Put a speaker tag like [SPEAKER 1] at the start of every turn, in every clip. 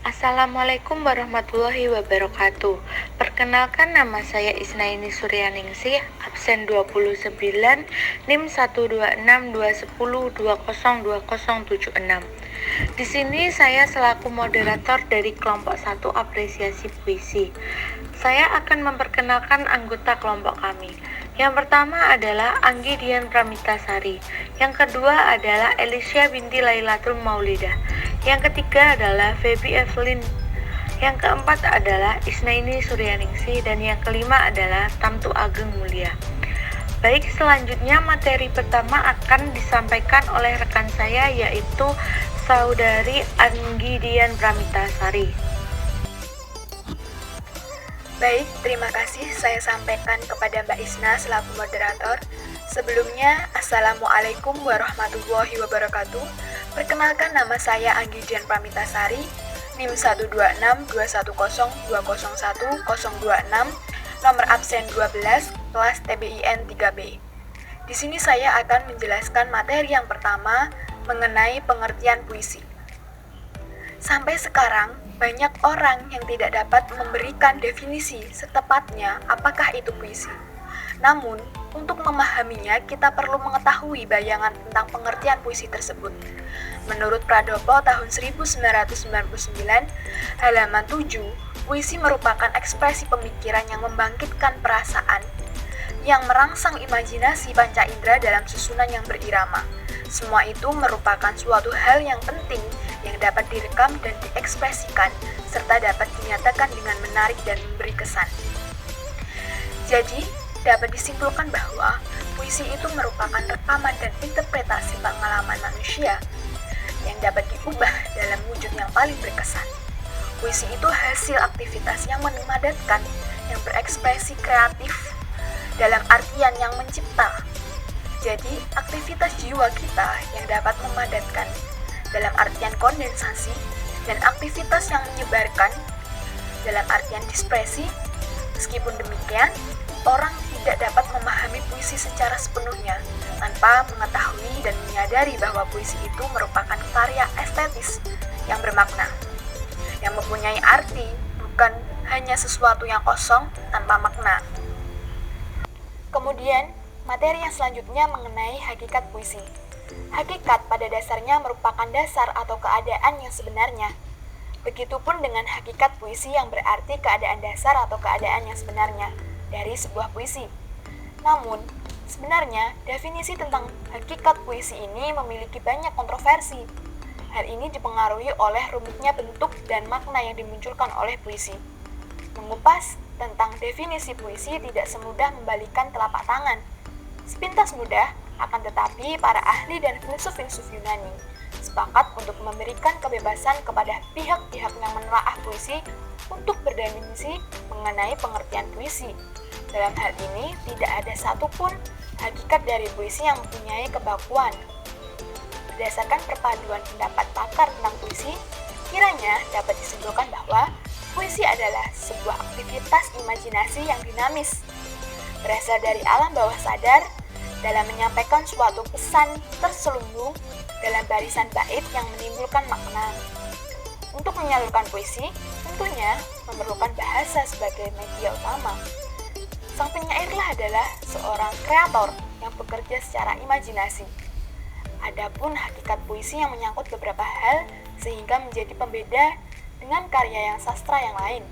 [SPEAKER 1] Assalamualaikum warahmatullahi wabarakatuh. Perkenalkan, nama saya Isnaini Suryaningsih, absen 29, NIM 1262102020076. Di sini saya selaku moderator dari kelompok 1 apresiasi puisi. Saya akan memperkenalkan anggota kelompok kami. Yang pertama adalah Anggi Dian Pramitasari. Yang kedua adalah Elisha binti Lailatul Maulidah. Yang ketiga adalah Feby Evelyn. Yang keempat adalah Isnaini Suryaningsih. Dan yang kelima adalah Tamtu Ageng Mulia. Baik, selanjutnya materi pertama akan disampaikan oleh rekan saya, yaitu Saudari Anggi Dian Pramitasari.
[SPEAKER 2] Baik, terima kasih saya sampaikan kepada Mbak Isna selaku moderator. Sebelumnya, Assalamualaikum warahmatullahi wabarakatuh. Perkenalkan, nama saya Anggi Dian Pramitasari, NIM 1262102010026, nomor absen 12, kelas TBIN 3B. Di sini saya akan menjelaskan materi yang pertama mengenai pengertian puisi. Sampai sekarang, banyak orang yang tidak dapat memberikan definisi setepatnya apakah itu puisi. Namun, untuk memahaminya, kita perlu mengetahui bayangan tentang pengertian puisi tersebut. Menurut Pradopo tahun 1999, halaman 7, puisi merupakan ekspresi pemikiran yang membangkitkan perasaan, yang merangsang imajinasi panca indera dalam susunan yang berirama. Semua itu merupakan suatu hal yang penting yang dapat direkam dan diekspresikan, serta dapat dinyatakan dengan menarik dan memberi kesan. Jadi, dapat disimpulkan bahwa puisi itu merupakan rekaman dan interpretasi pengalaman manusia yang dapat diubah dalam wujud yang paling berkesan. Puisi itu hasil aktivitas yang memadatkan, yang berekspresi kreatif, dalam artian yang mencipta. Jadi, aktivitas jiwa kita yang dapat memadatkan dalam artian kondensasi, dan aktivitas yang menyebarkan dalam artian dispresi. Meskipun demikian, orang tidak dapat memahami puisi secara sepenuhnya tanpa mengetahui dan menyadari bahwa puisi itu merupakan karya estetis yang bermakna, yang mempunyai arti, bukan hanya sesuatu yang kosong tanpa makna. Kemudian, materi yang selanjutnya mengenai hakikat puisi. Hakikat pada dasarnya merupakan dasar atau keadaan yang sebenarnya. Begitupun dengan hakikat puisi yang berarti keadaan dasar atau keadaan yang sebenarnya dari sebuah puisi. Namun, sebenarnya definisi tentang hakikat puisi ini memiliki banyak kontroversi. Hal ini dipengaruhi oleh rumitnya bentuk dan makna yang dimunculkan oleh puisi. Mengupas tentang definisi puisi tidak semudah membalikan telapak tangan. Sepintas mudah, akan tetapi para ahli dan filsuf-filsuf Yunani sepakat untuk memberikan kebebasan kepada pihak-pihak yang menelaah puisi untuk berdefinisi mengenai pengertian puisi. Dalam hal ini, tidak ada satupun hakikat dari puisi yang mempunyai kebakuan. Berdasarkan perpaduan pendapat pakar tentang puisi, kiranya dapat disimpulkan bahwa puisi adalah sebuah aktivitas imajinasi yang dinamis, berasal dari alam bawah sadar, dalam menyampaikan suatu pesan terselubung dalam barisan bait yang menimbulkan makna. Untuk menyalurkan puisi, tentunya memerlukan bahasa sebagai media utama. Sang penyairlah adalah seorang kreator yang bekerja secara imajinasi. Adapun hakikat puisi yang menyangkut beberapa hal sehingga menjadi pembeda dengan karya yang sastra yang lain.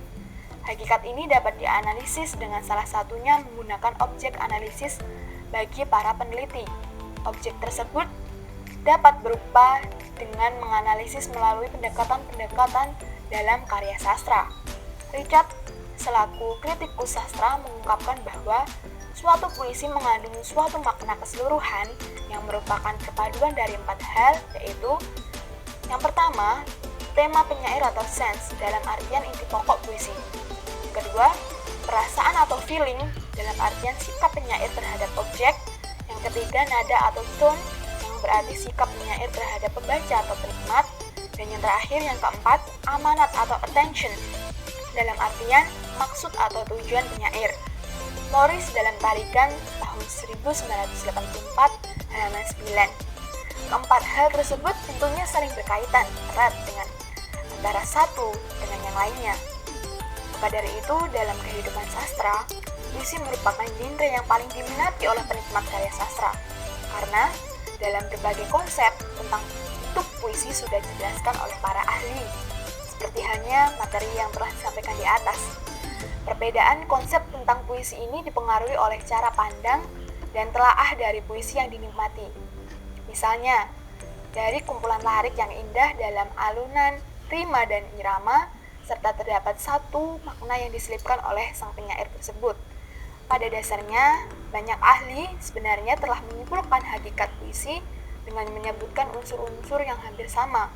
[SPEAKER 2] Hakikat ini dapat dianalisis dengan salah satunya menggunakan objek analisis bagi para peneliti. Objek tersebut dapat berupa dengan menganalisis melalui pendekatan-pendekatan dalam karya sastra. Richard, selaku kritikus sastra, mengungkapkan bahwa suatu puisi mengandung suatu makna keseluruhan yang merupakan perpaduan dari 4 hal, yaitu yang pertama, tema penyair atau sense dalam artian inti pokok puisi. Yang kedua, perasaan atau feeling dalam artian sikap penyair terhadap objek. Yang ketiga, nada atau tone yang berarti sikap penyair terhadap pembaca atau penikmat. Dan yang terakhir, yang keempat, amanat atau attention dalam artian maksud atau tujuan penyair. Morris dalam tarikan tahun 1984 halaman 9. Keempat hal tersebut tentunya saling berkaitan erat dengan antara satu dengan yang lainnya. Maka dari itu, dalam kehidupan sastra, puisi merupakan genre yang paling diminati oleh penikmat karya sastra. Karena dalam berbagai konsep tentang bentuk puisi sudah dijelaskan oleh para ahli, seperti halnya materi yang telah disampaikan di atas. Perbedaan konsep tentang puisi ini dipengaruhi oleh cara pandang dan telaah dari puisi yang dinikmati. Misalnya, dari kumpulan larik yang indah dalam alunan, rima, dan irama, serta terdapat satu makna yang diselipkan oleh sang penyair tersebut. Pada dasarnya, banyak ahli sebenarnya telah menyimpulkan hakikat puisi dengan menyebutkan unsur-unsur yang hampir sama.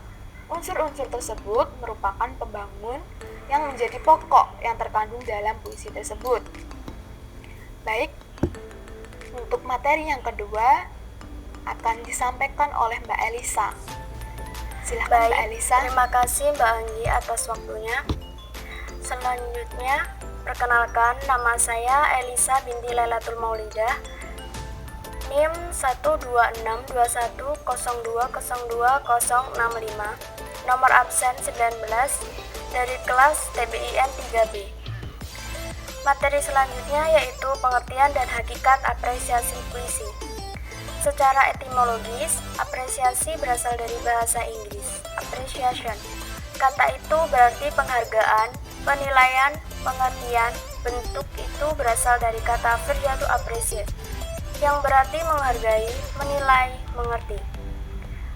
[SPEAKER 2] Unsur-unsur tersebut merupakan pembangun yang menjadi pokok yang terkandung dalam puisi tersebut. Baik, untuk materi yang kedua akan disampaikan oleh Mbak Elisa. Silahkan Mbak Elisa.
[SPEAKER 3] Terima kasih Mbak Anggi atas waktunya. Selanjutnya, perkenalkan, nama saya Elisa binti Lailatul Maulidah, NIM 1262102020065, nomor absen 19, dari kelas TBIN 3B. Materi selanjutnya yaitu pengertian dan hakikat apresiasi puisi. Secara etimologis, apresiasi berasal dari bahasa Inggris, appreciation. Kata itu berarti penghargaan, penilaian, pengertian. Bentuk itu berasal dari kata verba to appreciate, yang berarti menghargai, menilai, mengerti.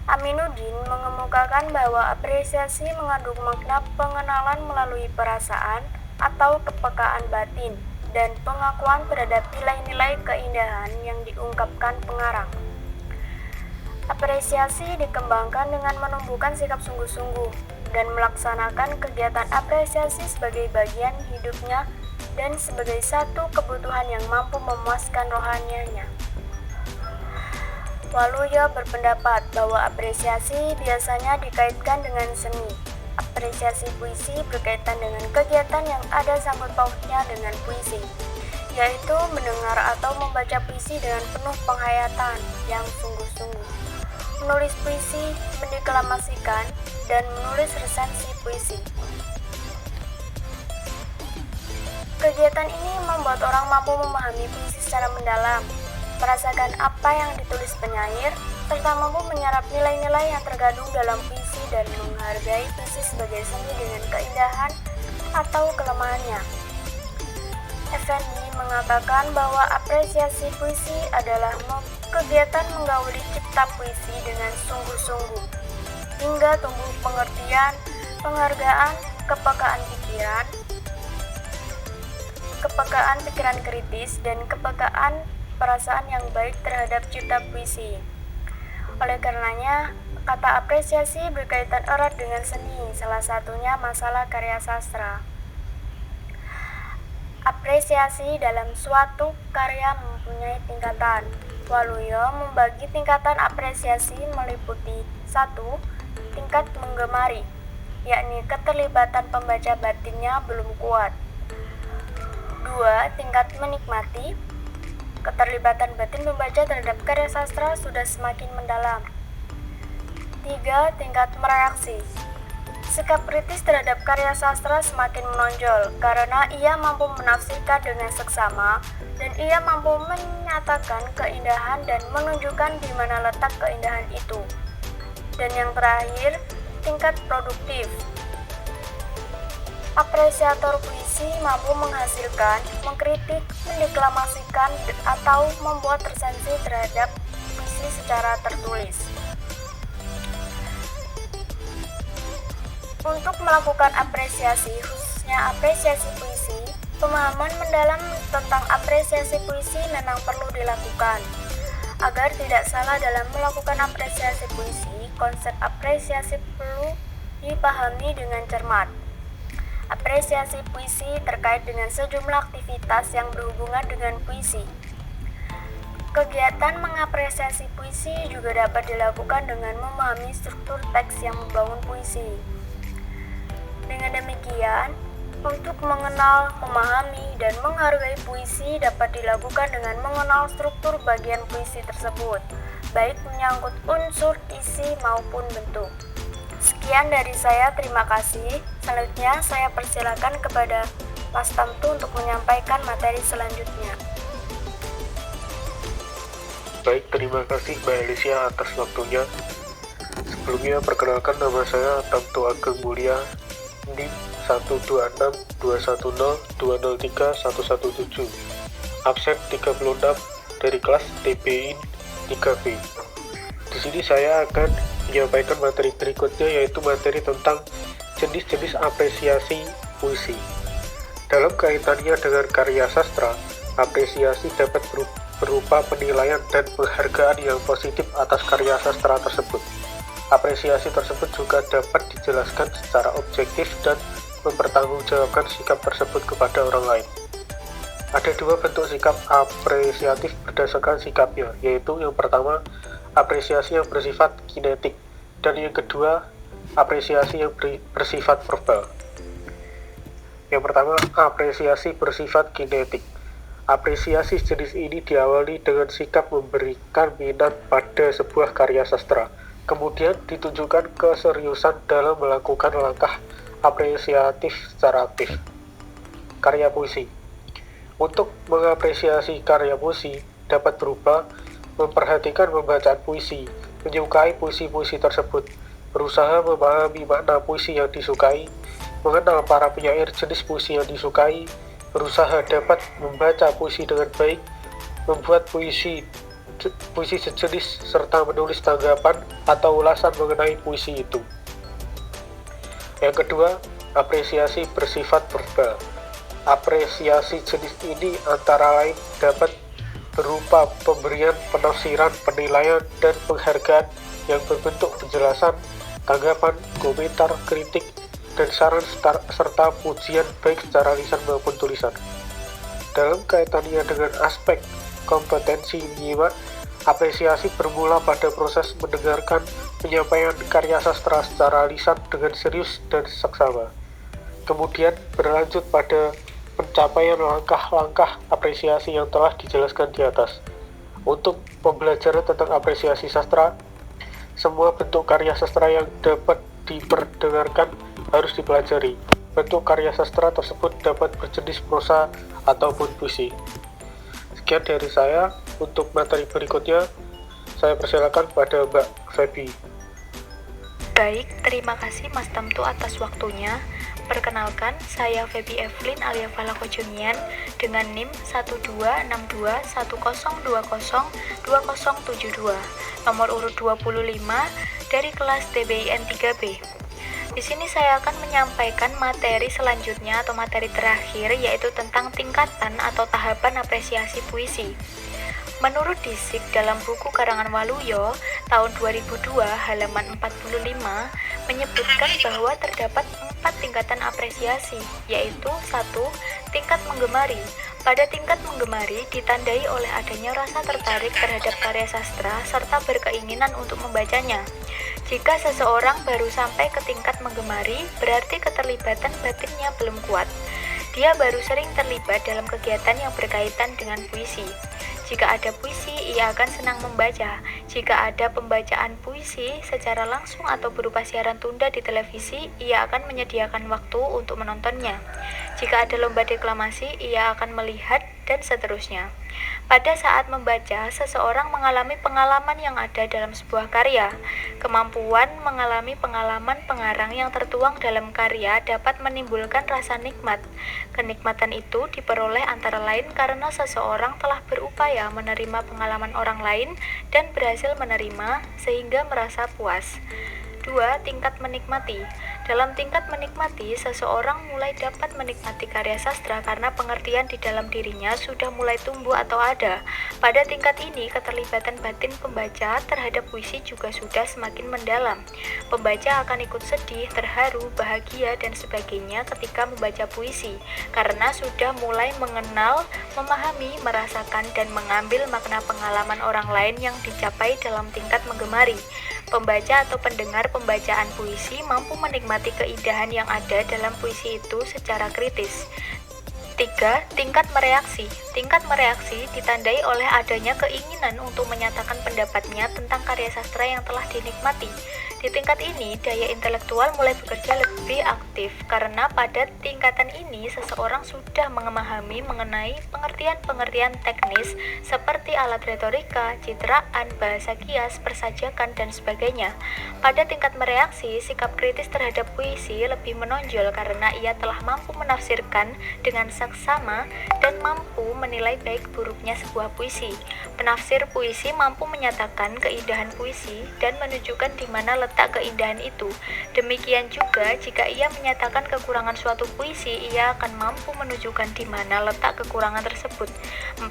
[SPEAKER 3] Aminuddin mengemukakan bahwa apresiasi mengandung makna pengenalan melalui perasaan atau kepekaan batin, dan pengakuan terhadap nilai-nilai keindahan yang diungkapkan pengarang. Apresiasi dikembangkan dengan menumbuhkan sikap sungguh-sungguh dan melaksanakan kegiatan apresiasi sebagai bagian hidupnya dan sebagai satu kebutuhan yang mampu memuaskan rohanianya. Waluyo berpendapat bahwa apresiasi biasanya dikaitkan dengan seni. Apresiasi puisi berkaitan dengan kegiatan yang ada sangkut pautnya dengan puisi, yaitu mendengar atau membaca puisi dengan penuh penghayatan yang sungguh-sungguh, menulis puisi, mendeklamasikan, dan menulis resensi puisi. Kegiatan ini membuat orang mampu memahami puisi secara mendalam, merasakan apa yang ditulis penyair, serta mampu menyerap nilai-nilai yang terkandung dalam puisi dan menghargai puisi sebagai seni dengan keindahan atau kelemahannya. Effendi mengatakan bahwa apresiasi puisi adalah kegiatan menggauli cipta puisi dengan sungguh-sungguh, hingga tumbuh pengertian, penghargaan, kepekaan pikiran kritis, dan kepekaan perasaan yang baik terhadap cipta puisi. Oleh karenanya, kata apresiasi berkaitan erat dengan seni, salah satunya masalah karya sastra. Apresiasi dalam suatu karya mempunyai tingkatan. Waluyo membagi tingkatan apresiasi meliputi 1. Tingkat menggemari, yakni keterlibatan pembaca batinnya belum kuat. 2. Tingkat menikmati, keterlibatan batin pembaca terhadap karya sastra sudah semakin mendalam. 3. Tingkat mereaksi, sikap kritis terhadap karya sastra semakin menonjol karena ia mampu menafsirkan dengan seksama dan ia mampu menyatakan keindahan dan menunjukkan di mana letak keindahan itu. Dan yang terakhir, tingkat produktif. Apresiator puisi mampu menghasilkan, mengkritik, mendeklamasikan, atau membuat resensi terhadap puisi secara tertulis. Untuk melakukan apresiasi, khususnya apresiasi puisi, pemahaman mendalam tentang apresiasi puisi memang perlu dilakukan. Agar tidak salah dalam melakukan apresiasi puisi, konsep apresiasi perlu dipahami dengan cermat. Apresiasi puisi terkait dengan sejumlah aktivitas yang berhubungan dengan puisi. Kegiatan mengapresiasi puisi juga dapat dilakukan dengan memahami struktur teks yang membangun puisi. Dengan demikian, untuk mengenal, memahami, dan menghargai puisi dapat dilakukan dengan mengenal struktur bagian puisi tersebut, baik menyangkut unsur, isi, maupun bentuk. Sekian dari saya, terima kasih. Selanjutnya saya persilakan kepada Mas Tamtu untuk menyampaikan materi selanjutnya.
[SPEAKER 4] Baik, terima kasih Mbak Alicia atas waktunya. Sebelumnya perkenalkan, nama saya Tamtu Ageng Mulia, NIM 1262102031117, absen 36 dari kelas TBI 3B. Di sini saya akan menyampaikan materi berikutnya, yaitu materi tentang jenis-jenis apresiasi puisi. Dalam kaitannya dengan karya sastra, apresiasi dapat berupa penilaian dan penghargaan yang positif atas karya sastra tersebut. Apresiasi tersebut juga dapat dijelaskan secara objektif dan mempertanggungjawabkan sikap tersebut kepada orang lain. Ada dua bentuk sikap apresiatif berdasarkan sikapnya, yaitu yang pertama, apresiasi yang bersifat kinetik, dan yang kedua, apresiasi yang bersifat verbal. Yang pertama, apresiasi bersifat kinetik. Apresiasi jenis ini diawali dengan sikap memberikan minat pada sebuah karya sastra, kemudian ditunjukkan keseriusan dalam melakukan langkah apresiatif secara aktif. Karya puisi. Untuk mengapresiasi karya puisi dapat berupa memperhatikan pembacaan puisi, menyukai puisi-puisi tersebut, berusaha memahami makna puisi yang disukai, mengenal para penyair jenis puisi yang disukai, berusaha dapat membaca puisi dengan baik, membuat puisi sejenis, serta menulis tanggapan atau ulasan mengenai puisi itu. Yang kedua, apresiasi bersifat verbal. Apresiasi jenis ini antara lain dapat berupa pemberian penafsiran, penilaian, dan penghargaan yang berbentuk penjelasan, tanggapan, komentar, kritik, dan saran serta pujian baik secara lisan maupun tulisan. Dalam kaitannya dengan aspek kompetensi menyimak, apresiasi bermula pada proses mendengarkan penyampaian karya sastra secara lisan dengan serius dan seksama. Kemudian berlanjut pada pencapaian langkah-langkah apresiasi yang telah dijelaskan di atas. Untuk pembelajaran tentang apresiasi sastra, semua bentuk karya sastra yang dapat diperdengarkan harus dipelajari. Bentuk karya sastra tersebut dapat berjenis prosa ataupun puisi. Sekian dari saya. Untuk materi berikutnya, saya persilakan pada Mbak Feby.
[SPEAKER 1] Baik, terima kasih Mas Tamtu atas waktunya. Perkenalkan, saya Feby Evelyn Alia Falakojunian dengan NIM 1262102020772, nomor urut 25 dari kelas TBIN 3B. Di sini saya akan menyampaikan materi selanjutnya atau materi terakhir, yaitu tentang tingkatan atau tahapan apresiasi puisi. Menurut Disik dalam buku karangan Waluyo tahun 2002 halaman 45 menyebutkan bahwa terdapat 4 tingkatan apresiasi, yaitu 1. Tingkat menggemari. Pada tingkat menggemari ditandai oleh adanya rasa tertarik terhadap karya sastra serta berkeinginan untuk membacanya. Jika seseorang baru sampai ke tingkat menggemari, berarti keterlibatan batinnya belum kuat. Dia baru sering terlibat dalam kegiatan yang berkaitan dengan puisi. Jika ada puisi, ia akan senang membaca. Jika ada pembacaan puisi secara langsung atau berupa siaran tunda di televisi, ia akan menyediakan waktu untuk menontonnya. Jika ada lomba deklamasi, ia akan melihat, dan seterusnya. Pada saat membaca, seseorang mengalami pengalaman yang ada dalam sebuah karya. Kemampuan mengalami pengalaman pengarang yang tertuang dalam karya dapat menimbulkan rasa nikmat. Kenikmatan itu diperoleh antara lain karena seseorang telah berupaya menerima pengalaman orang lain dan berhasil menerima sehingga merasa puas. 2. Tingkat menikmati. Dalam tingkat menikmati, seseorang mulai dapat menikmati karya sastra karena pengertian di dalam dirinya sudah mulai tumbuh atau ada. Pada tingkat ini, keterlibatan batin pembaca terhadap puisi juga sudah semakin mendalam. Pembaca akan ikut sedih, terharu, bahagia, dan sebagainya ketika membaca puisi, karena sudah mulai mengenal, memahami, merasakan, dan mengambil makna pengalaman orang lain yang dicapai dalam tingkat menggemari. Pembaca atau pendengar pembacaan puisi mampu menikmati keindahan yang ada dalam puisi itu secara kritis. 3. Tingkat mereaksi. Tingkat mereaksi ditandai oleh adanya keinginan untuk menyatakan pendapatnya tentang karya sastra yang telah dinikmati. Di tingkat ini, daya intelektual mulai bekerja lebih aktif karena pada tingkatan ini seseorang sudah memahami mengenai pengertian-pengertian teknis seperti alat retorika, citraan, bahasa kias, persajakan, dan sebagainya. Pada tingkat mereaksi, sikap kritis terhadap puisi lebih menonjol karena ia telah mampu menafsirkan dengan saksama dan mampu menilai baik buruknya sebuah puisi. Penafsir puisi mampu menyatakan keindahan puisi dan menunjukkan di mana letak keindahan itu. Demikian juga jika ia menyatakan kekurangan suatu puisi, ia akan mampu menunjukkan di mana letak kekurangan tersebut. 4.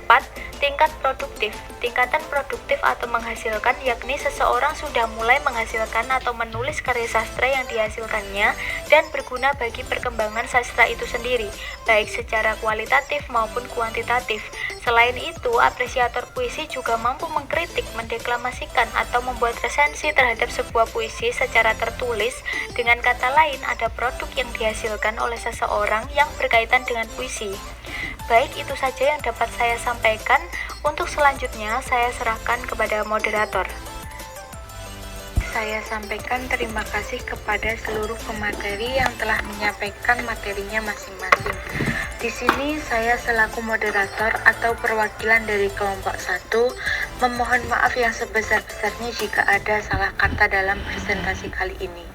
[SPEAKER 1] Tingkat produktif. Tingkatan produktif atau menghasilkan yakni seseorang sudah mulai menghasilkan atau menulis karya sastra yang dihasilkannya dan berguna bagi perkembangan sastra itu sendiri, baik secara kualitatif maupun kuantitatif. Selain itu, apresiator puisi juga mampu mengkritik, mendeklamasikan, atau membuat resensi terhadap sebuah puisi secara tertulis. Dengan kata lain, ada produk yang dihasilkan oleh seseorang yang berkaitan dengan puisi. Baik, itu saja yang dapat saya sampaikan. Untuk selanjutnya, saya serahkan kepada moderator. Saya sampaikan terima kasih kepada seluruh pemateri yang telah menyampaikan materinya masing-masing. Di sini saya selaku moderator atau perwakilan dari kelompok 1 memohon maaf yang sebesar-besarnya jika ada salah kata dalam presentasi kali ini.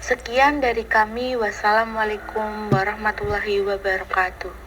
[SPEAKER 1] Sekian dari kami. Wassalamualaikum warahmatullahi wabarakatuh.